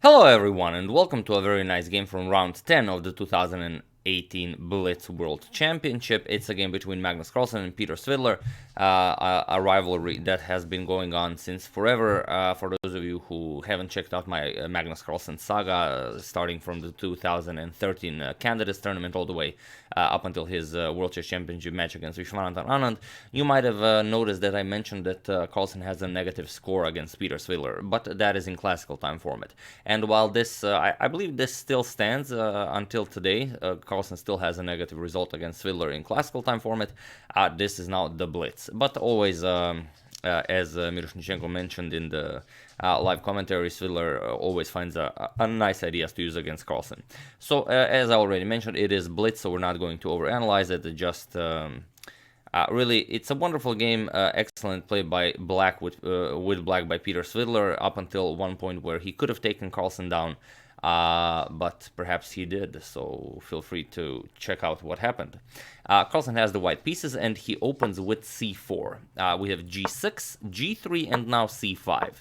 Hello everyone and welcome to a very nice game from round 10 of the 2018 Blitz World Championship. It's a game between Magnus Carlsen and Peter Svidler, a rivalry that has been going on since forever. For those of you who haven't checked out my Magnus Carlsen saga, starting from the 2013 Candidates tournament all the way up until his World Chess Championship match against Vishwanathan Anand, you might have noticed that I mentioned that Carlsen has a negative score against Peter Svidler, but that is in classical time format. And while this, I believe this still stands until today, Carlsen still has a negative result against Svidler in classical time format. This is now the Blitz, but always, as Miroshnichenko mentioned in the live commentary, Svidler always finds a nice ideas to use against Carlsen. So as I already mentioned, it is Blitz, so we're not going to overanalyze it. Just really, it's a wonderful game. Excellent play by Black with Black by Peter Svidler up until one point where he could have taken Carlsen down, but perhaps he did. So feel free to check out what happened. Carlsen has the white pieces and he opens with c4. We have g6, g3, and now c5.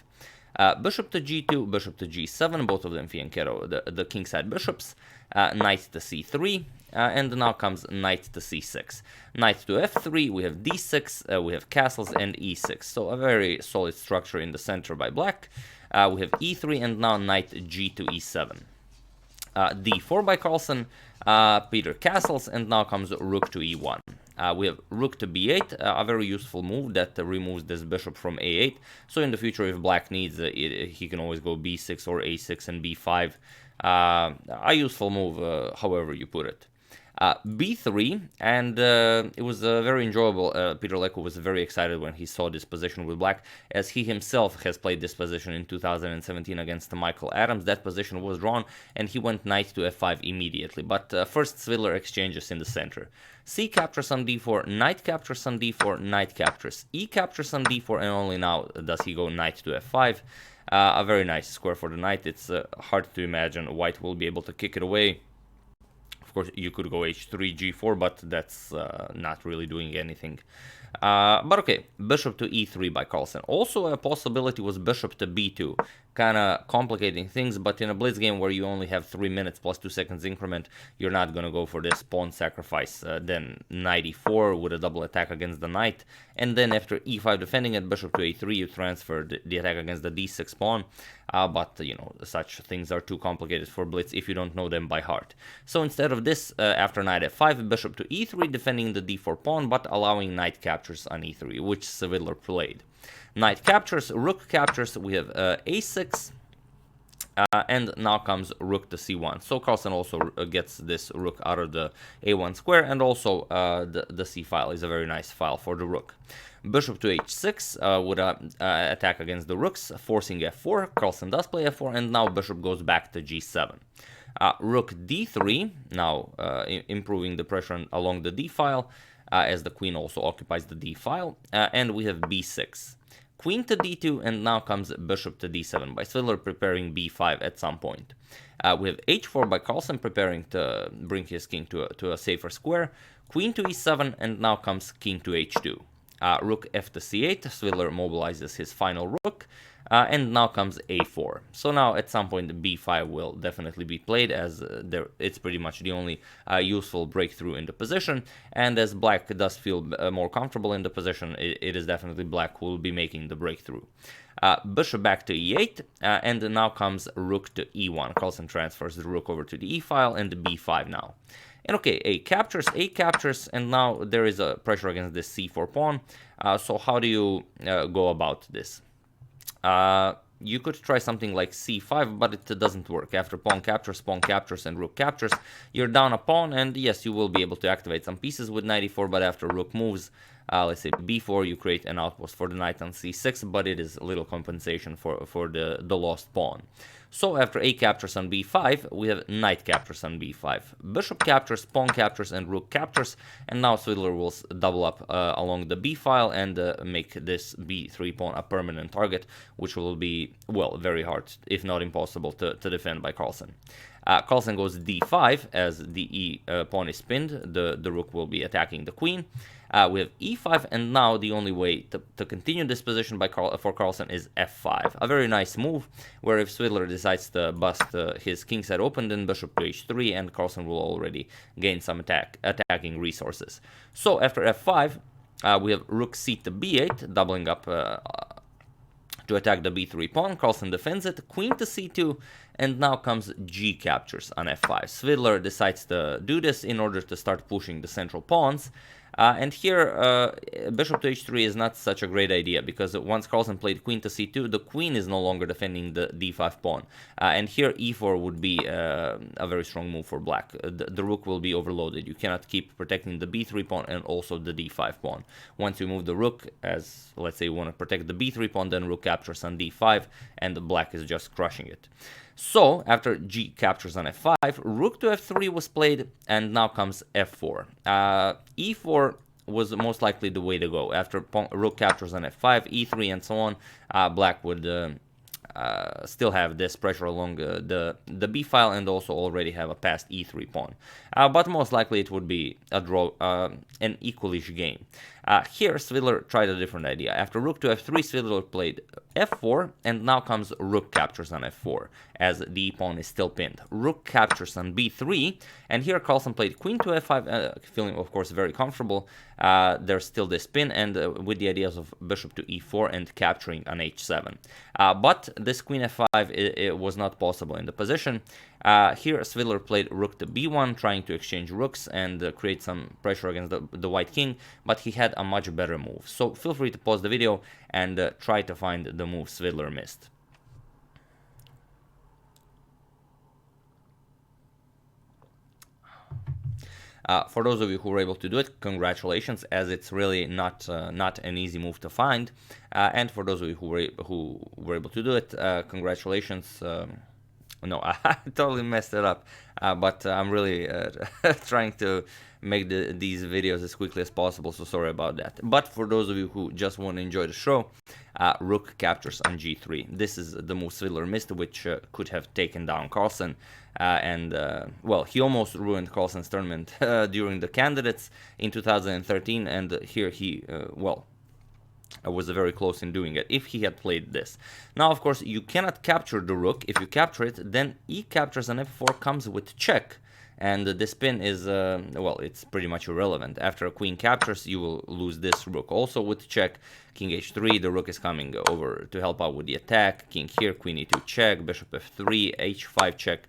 Bishop to g2, bishop to g7, both of them Fianchetto, the kingside bishops. Knight to c3, and now comes knight to c6. Knight to f3, we have d6, we have castles, and e6. So a very solid structure in the center by Black. We have e3, and now knight g to e7. d4 by Carlsen, Peter castles, and now comes rook to e1. We have rook to b8, a very useful move that removes this bishop from a8. So in the future, if Black needs, he can always go b6 or a6 and b5. A useful move, however you put it. b3, and it was very enjoyable. Peter Leko was very excited when he saw this position with Black, as he himself has played this position in 2017 against Michael Adams. That position was drawn, and he went knight to f5 immediately. But first, Svidler exchanges in the center. C captures on d4, knight captures on d4, knight captures, e captures on d4, and only now does he go knight to f5. A very nice square for the knight. It's hard to imagine White will be able to kick it away. Of course, you could go h3, g4, but that's not really doing anything. But okay, bishop to e3 by Carlsen. Also a possibility was bishop to b2. Kind of complicating things, but in a blitz game where you only have 3 minutes plus 2 seconds increment, you're not going to go for this pawn sacrifice. Then knight e4 with a double attack against the knight. And then after e5 defending it, bishop to a3, you transfer the attack against the d6 pawn. But, you know, such things are too complicated for blitz if you don't know them by heart. So instead of this, after knight f5, bishop to e3, defending the d4 pawn, but allowing knight captures on e3, which Svidler played. Knight captures, rook captures, we have a6, and now comes rook to c1. So Carlsen also gets this rook out of the a1 square, and also the c file is a very nice file for the rook. Bishop to h6 with an attack against the rooks, forcing f4. Carlsen does play f4, and now bishop goes back to g7. Rook d3, now improving the pressure along the d file, as the queen also occupies the d file, and we have b6. Queen to d2, and now comes bishop to d7 by Svidler, preparing b5 at some point. We have h4 by Carlsen, preparing to bring his king to a safer square. Queen to e7, and now comes king to h2. Rook f to c8, Svidler mobilizes his final rook, and now comes a4. So now at some point b5 will definitely be played, as it's pretty much the only useful breakthrough in the position, and as Black does feel more comfortable in the position, it is definitely Black who will be making the breakthrough. Bishop back to e8, and now comes rook to e1. Carlsen transfers the rook over to the e file, and the b5 now. And okay, a captures, and now there is a pressure against this c4 pawn. So how do you go about this? You could try something like c5, but it doesn't work. After pawn captures, and rook captures, you're down a pawn, and yes, you will be able to activate some pieces with knight e4, but after rook moves, let's say b4, you create an outpost for the knight on c6, but it is little compensation for the lost pawn. So after a captures on b5, we have knight captures on b5. Bishop captures, pawn captures, and rook captures, and now Svidler will double up along the b file and make this b3 pawn a permanent target, which will be, well, very hard, if not impossible, to defend by Carlsen. Carlsen goes d5, as the e pawn is pinned, the rook will be attacking the queen. We have e5, and now the only way to continue this position for Carlsen is f5. A very nice move, where if Svidler decides to bust his king side open, then bishop to h3, and Carlsen will already gain some attacking resources. So after f5, we have rook c to b8, doubling up to attack the b3 pawn. Carlsen defends it, queen to c2, and now comes g captures on f5. Svidler decides to do this in order to start pushing the central pawns. And here, bishop to h3 is not such a great idea, because once Carlsen played queen to c2, the queen is no longer defending the d5 pawn. And here e4 would be a very strong move for black. The rook will be overloaded. You cannot keep protecting the b3 pawn and also the d5 pawn. Once you move the rook, as let's say you want to protect the b3 pawn, then rook captures on d5, and the black is just crushing it. So, after g captures on f5, rook to f3 was played, and now comes f4. E4 was most likely the way to go. After rook captures on f5, e3, and so on, black would still have this pressure along the b file, and also already have a passed e3 pawn. But most likely it would be a draw, an equalish game. Here, Svidler tried a different idea. After rook to f3, Svidler played f4, and now comes rook captures on f4, as the pawn is still pinned. Rook captures on b3, and here Carlsen played queen to f5, feeling, of course, very comfortable. There's still this pin, and with the ideas of bishop to e4 and capturing on h7. But this queen f5, it was not possible in the position. Here, Svidler played rook to b1, trying to exchange rooks and create some pressure against the white king, but he had a much better move. So feel free to pause the video and try to find the move Svidler missed. For those of you who were able to do it, congratulations, as it's really not an easy move to find. And for those of you who were able to do it, congratulations. No, I totally messed it up, but I'm really trying to make these videos as quickly as possible, so sorry about that. But for those of you who just want to enjoy the show, rook captures on g3. This is the move Svidler missed, which could have taken down Carlsen. Well, he almost ruined Carlsen's tournament during the candidates in 2013, and here he, well, was very close in doing it if he had played this. Now, of course, you cannot capture the rook. If you capture it, then e captures on f4 comes with check, and this pin is, well, it's pretty much irrelevant. After a queen captures, you will lose this rook also with check. King h3, the rook is coming over to help out with the attack. King here, queen e2 check, bishop f3, h5 check.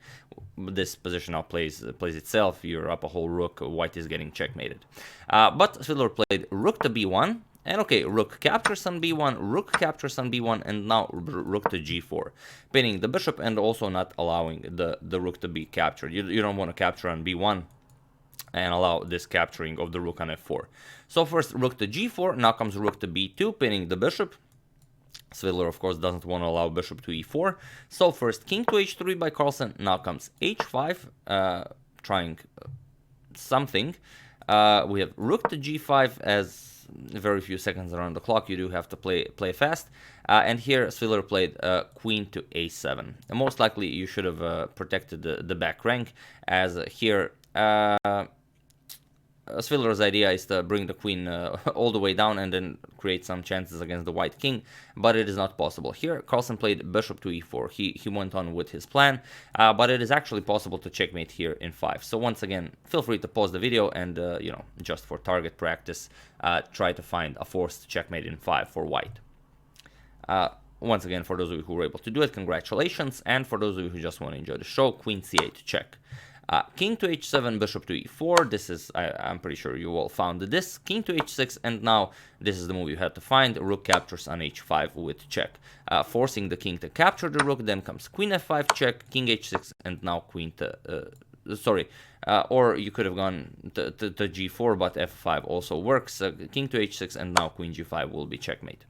This position now plays itself. You're up a whole rook. White is getting checkmated. But Svidler played rook to b1. And okay, rook captures on b1, rook captures on b1, and now rook to g4, pinning the bishop and also not allowing the rook to be captured. You don't want to capture on b1 and allow this capturing of the rook on f4. So first rook to g4, now comes rook to b2, pinning the bishop. Svidler, of course, doesn't want to allow bishop to e4. So first king to h3 by Carlsen, now comes h5, trying something. We have rook to g5 as very few seconds around the clock. You do have to play fast, and here Svidler played queen to a7. And most likely you should have protected the back rank, as here Svidler's idea is to bring the queen all the way down and then create some chances against the white king, but it is not possible. Here Carlsen played bishop to e4. He went on with his plan, but it is actually possible to checkmate here in 5. So once again, feel free to pause the video and you know, just for target practice, try to find a forced checkmate in 5 for white. Once again, for those of you who were able to do it, congratulations, and for those of you who just want to enjoy the show, queen c8 check. King to h7, bishop to e4. This is, I'm pretty sure you all found this. King to h6, and now this is the move you had to find. Rook captures on h5 with check, forcing the king to capture the rook. Then comes queen f5 check, king h6, and now queen to or you could have gone to g4, but f5 also works. King to h6, and now queen g5 will be checkmate.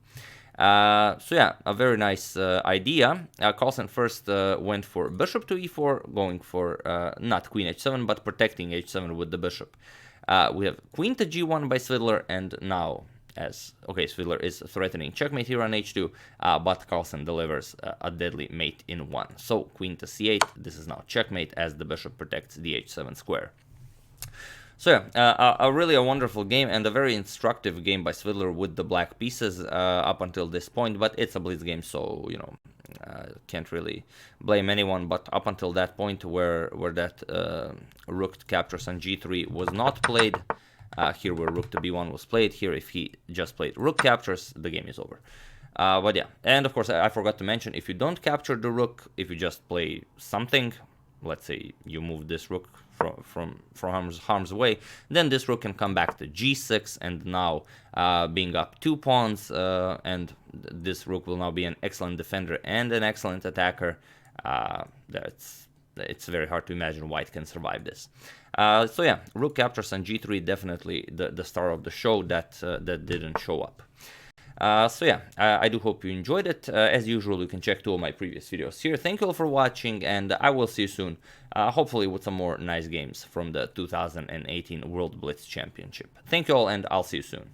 So yeah, a very nice idea. Carlsen first went for bishop to e4, going for not queen h7, but protecting h7 with the bishop. We have queen to g1 by Svidler, and now, as okay, Svidler is threatening checkmate here on h2, but Carlsen delivers a deadly mate in 1. So queen to c8, this is now checkmate, as the bishop protects the h7 square. So yeah, a really a wonderful game and a very instructive game by Svidler with the black pieces up until this point, but it's a Blitz game, so you know, can't really blame anyone. But up until that point where that rook captures on g3 was not played, here where rook to b1 was played, here if he just played rook captures, the game is over. But yeah, and of course I forgot to mention, if you don't capture the rook, if you just play something, let's say you move this rook from harm's way, then this rook can come back to g6, and now being up 2 pawns, and this rook will now be an excellent defender and an excellent attacker. It's very hard to imagine white can survive this. So yeah, rook captures on g3, definitely the star of the show that didn't show up. So yeah, I do hope you enjoyed it. As usual, you can check 2 of my previous videos here. Thank you all for watching, and I will see you soon, hopefully with some more nice games from the 2018 World Blitz Championship. Thank you all, and I'll see you soon.